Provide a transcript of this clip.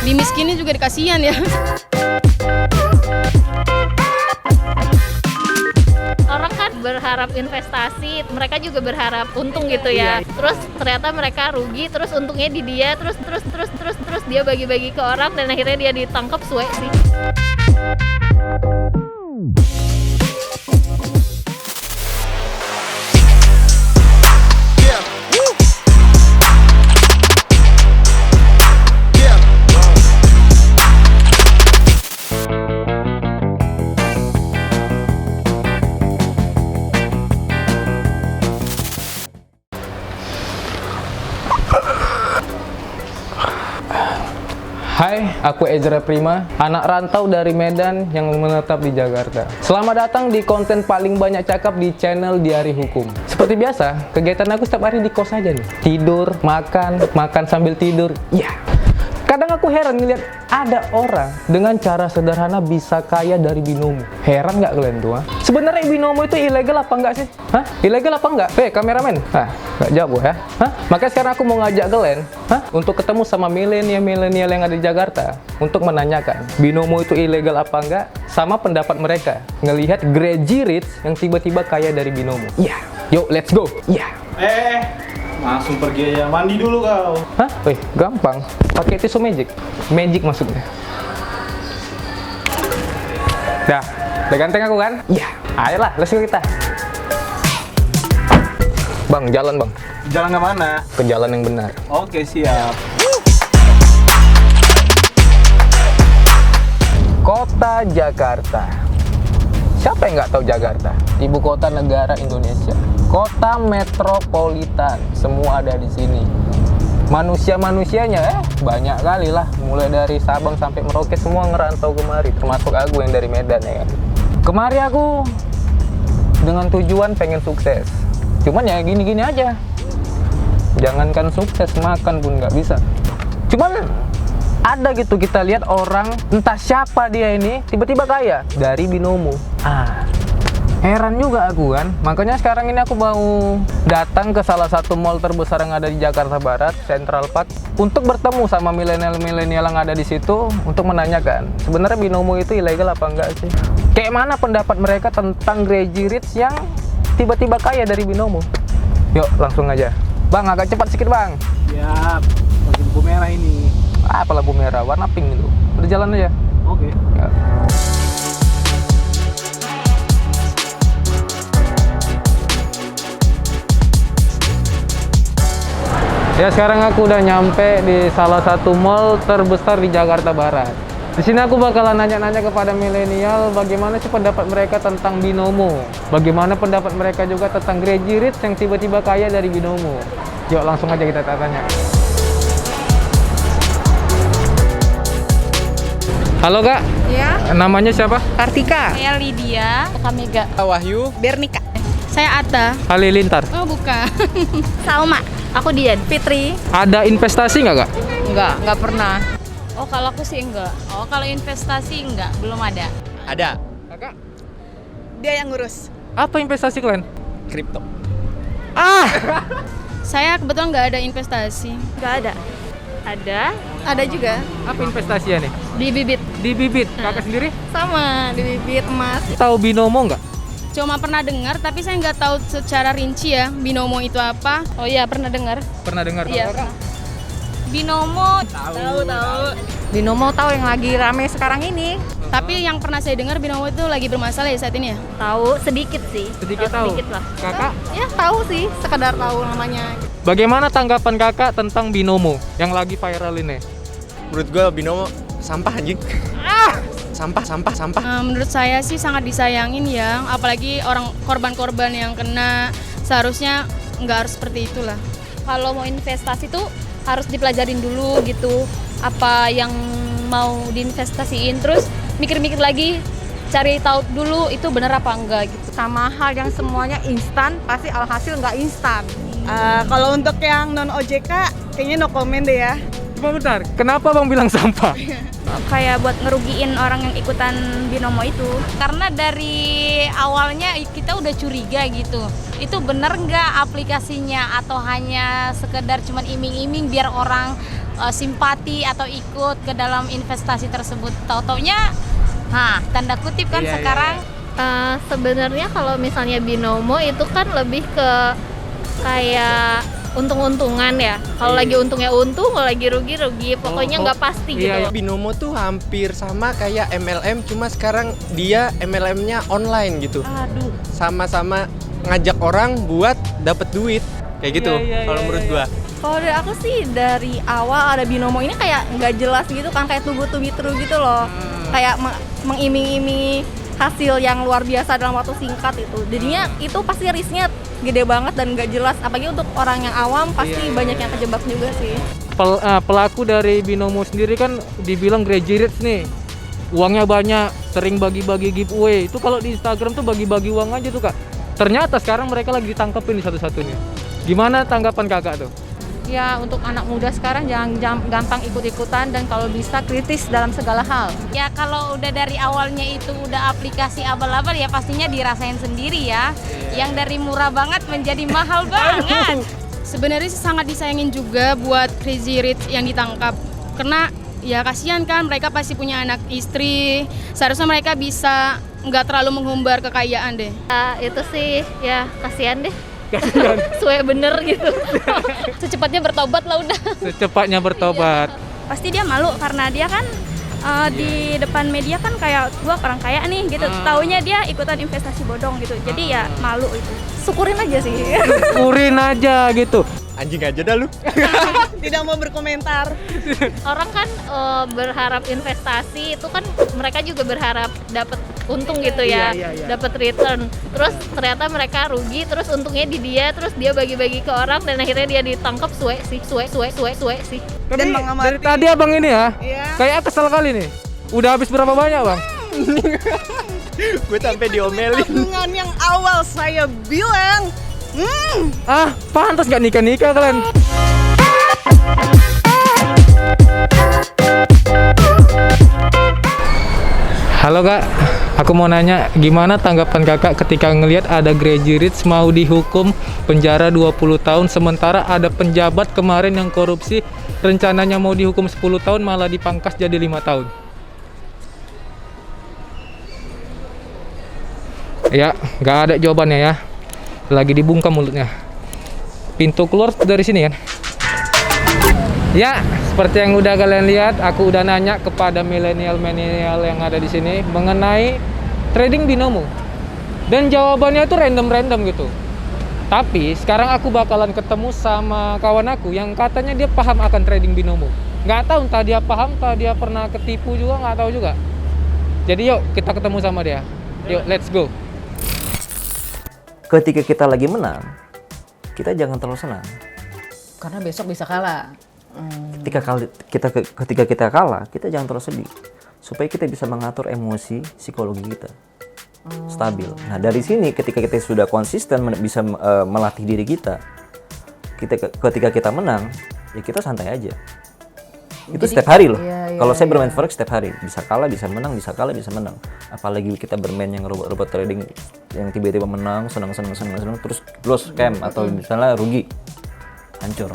Dimiskini juga dikasihan ya. Orang kan berharap investasi, mereka juga berharap untung gitu ya. Terus ternyata mereka rugi, terus untungnya di dia, terus dia bagi-bagi ke orang dan akhirnya dia ditangkap suwe sih. Hai, aku Ezra Prima, anak rantau dari Medan yang menetap di Jakarta. Selamat datang di konten paling banyak cakap di channel Diari Hukum. Seperti biasa, kegiatan aku setiap hari di kos aja nih. Tidur, makan sambil tidur. Ya. Kadang aku heran ngeliat ada orang dengan cara sederhana bisa kaya dari binomo. Heran nggak kalian tuh? Sebenarnya binomo itu ilegal apa enggak sih? Hah? Ilegal apa enggak? Kameramen. Nggak jawab ya? Makanya sekarang aku mau ngajak kalian untuk ketemu sama milenial yang ada di Jakarta untuk menanyakan binomo itu ilegal apa enggak sama pendapat mereka ngelihat Crazy Rich yang tiba-tiba kaya dari binomo. Iya. Yuk, let's go. Iya. Langsung pergi aja, mandi dulu kau. Gampang. Pakai tisu magic. Magic maksudnya. Dah, udah ganteng aku kan? Iya. Ayolah, let's go kita. Bang, jalan bang. Jalan ke mana? Ke jalan yang benar. Oke, siap. Kota Jakarta. Siapa yang nggak tahu Jakarta? Ibu kota negara Indonesia. Kota metropolitan. Semua ada di sini. Manusia-manusianya banyak kali lah. Mulai dari Sabang sampai Merauke semua ngerantau kemari. Termasuk aku yang dari Medan ya kan. Kemari aku dengan tujuan pengen sukses. Cuman ya gini-gini aja. Jangankan sukses, makan pun nggak bisa. Cuman ada gitu kita lihat orang, entah siapa dia ini, tiba-tiba kaya dari binomo. Heran juga aku kan. Makanya sekarang ini aku mau datang ke salah satu mall terbesar yang ada di Jakarta Barat, Central Park, untuk bertemu sama milenial-milenial yang ada di situ untuk menanyakan sebenarnya binomo itu ilegal apa enggak sih? Kayak mana pendapat mereka tentang Crazy Rich yang tiba-tiba kaya dari binomo? Yuk, langsung aja. Bang, agak cepat sedikit, Bang. Siap. Pakai lampu merah ini. Apa lampu merah? Warna pink itu. Udah jalan aja. Oke. Ya. Ya, sekarang aku udah nyampe di salah satu mall terbesar di Jakarta Barat. Di sini aku bakalan nanya-nanya kepada milenial bagaimana sih pendapat mereka tentang binomo. Bagaimana pendapat mereka juga tentang Crazy Rich yang tiba-tiba kaya dari binomo. Yuk, langsung aja kita tanya. Halo Kak. Ya. Namanya siapa? Kartika. Saya Lydia, Kamega. Wahyu. Bernika. Saya Atta. Halilintar. Oh, bukan. Salma. Aku Dian. Fitri. Ada investasi nggak Kak? Nggak pernah. Oh, kalau aku sih enggak. Oh, kalau investasi enggak, belum ada. Ada. Kakak? Dia yang ngurus. Apa investasi kalian? Kripto. Saya kebetulan nggak ada investasi. Enggak ada. Ada Ada juga. Apa investasinya nih? di bibit. Di bibit. Kakak sendiri? Sama, di bibit emas. Tahu binomo nggak? Cuma pernah dengar, tapi saya nggak tahu secara rinci ya binomo itu apa. Oh iya, pernah dengar. Pernah dengar? Iya. Kakak? Binomo. Tahu. Binomo tahu yang lagi rame sekarang ini. Tapi yang pernah saya dengar binomo itu lagi bermasalah ya saat ini ya. Tahu sedikit sih. Sedikit tahu. Sedikit lah. Kakak? Ya tahu sih, sekedar tahu namanya. Bagaimana tanggapan kakak tentang binomo yang lagi viral ini? Menurut gue binomo sampah anjing. Sampah. Menurut saya sih sangat disayangin ya, apalagi orang korban-korban yang kena, seharusnya nggak harus seperti itulah. Kalau mau investasi tuh harus dipelajarin dulu gitu. Apa yang mau diinvestasiin, terus mikir-mikir lagi, cari tahu dulu itu benar apa enggak gitu. Sama hal yang semuanya instan, pasti alhasil nggak instan. Kalau untuk yang non OJK, kayaknya no comment deh ya. Cuma bentar, kenapa bang bilang sampah? Kayak buat ngerugiin orang yang ikutan binomo itu. Karena dari awalnya kita udah curiga gitu. Itu bener nggak aplikasinya atau hanya sekedar cuman iming-iming biar orang simpati atau ikut ke dalam investasi tersebut. Tau-taunya, tanda kutip kan sekarang. Sebenarnya kalau misalnya binomo itu kan lebih ke kayak untung-untungan ya. Kalau lagi untung ya untung, kalau lagi rugi. Pokoknya nggak pasti gitu. Binomo tuh hampir sama kayak MLM, cuma sekarang dia MLM-nya online gitu. Aduh. Sama-sama ngajak orang buat dapet duit. Kayak gitu kalau menurut gua. Kalau dari aku sih dari awal ada binomo ini kayak nggak jelas gitu kan, kayak tugu-tugi-tru gitu loh. Kayak mengiming-imingi hasil yang luar biasa dalam waktu singkat itu. Jadinya itu pasti risknya gede banget dan nggak jelas. Apalagi untuk orang yang awam pasti banyak yang kejebak juga sih. Pelaku dari binomo sendiri kan dibilang graduates nih. Uangnya banyak, sering bagi-bagi giveaway. Itu kalau di Instagram tuh bagi-bagi uang aja tuh kak. Ternyata sekarang mereka lagi ditangkepin satu-satunya. Gimana tanggapan kakak tuh? Ya untuk anak muda sekarang jangan gampang ikut-ikutan dan kalau bisa kritis dalam segala hal. Ya kalau udah dari awalnya itu udah aplikasi abal-abal ya pastinya dirasain sendiri ya. Yang dari murah banget menjadi mahal banget. Sebenarnya sih sangat disayangin juga buat Crazy Rich yang ditangkap. Karena ya kasihan kan, mereka pasti punya anak istri. Seharusnya mereka bisa nggak terlalu menghumbar kekayaan deh. Itu sih ya kasihan deh. Suwe bener gitu. Secepatnya bertobat lah udah. Secepatnya bertobat. Pasti dia malu karena dia kan di depan media kan kayak gua orang kaya nih gitu. Taunya dia ikutan investasi bodong gitu. Jadi ya malu itu. Syukurin aja sih. Syukurin aja gitu. Anjing aja dah lu. Tidak mau berkomentar. Orang kan berharap investasi itu kan mereka juga berharap dapat untung gitu ya, dapat return. Terus ternyata mereka rugi, terus untungnya di dia, terus dia bagi-bagi ke orang dan akhirnya dia ditangkap suwe sih. Tapi dari tadi abang ini ya, kayak kesel kali nih. Udah habis berapa banyak bang? Gue sampai diomelin. Tabungan yang awal saya bilang. Pantas gak nikah-nikah kalian? Halo kak, aku mau nanya gimana tanggapan kakak ketika ngelihat ada graduates mau dihukum penjara 20 tahun sementara ada penjabat kemarin yang korupsi rencananya mau dihukum 10 tahun malah dipangkas jadi 5 tahun. Ya, nggak ada jawabannya ya. Lagi dibungkam mulutnya. Pintu keluar dari sini kan? Ya, seperti yang udah kalian lihat, aku udah nanya kepada milenial yang ada di sini mengenai trading binomo. Dan jawabannya itu random gitu. Tapi sekarang aku bakalan ketemu sama kawan aku yang katanya dia paham akan trading binomo. Nggak tahu entah dia paham, entah dia pernah ketipu juga, nggak tahu juga. Jadi yuk kita ketemu sama dia. Yuk, let's go. Ketika kita lagi menang, kita jangan terlalu senang. Karena besok bisa kalah. Ketika kita kalah, kita jangan terlalu sedih. Supaya kita bisa mengatur emosi, psikologi kita stabil. Nah dari sini ketika kita sudah konsisten bisa melatih diri kita, ketika kita menang, ya kita santai aja. Itu setiap hari loh. Kalau saya bermain forex setiap hari, bisa kalah, bisa menang, bisa kalah, bisa menang. Apalagi kita bermain yang robot trading yang tiba-tiba menang, senang, terus scam atau misalnya rugi, hancur.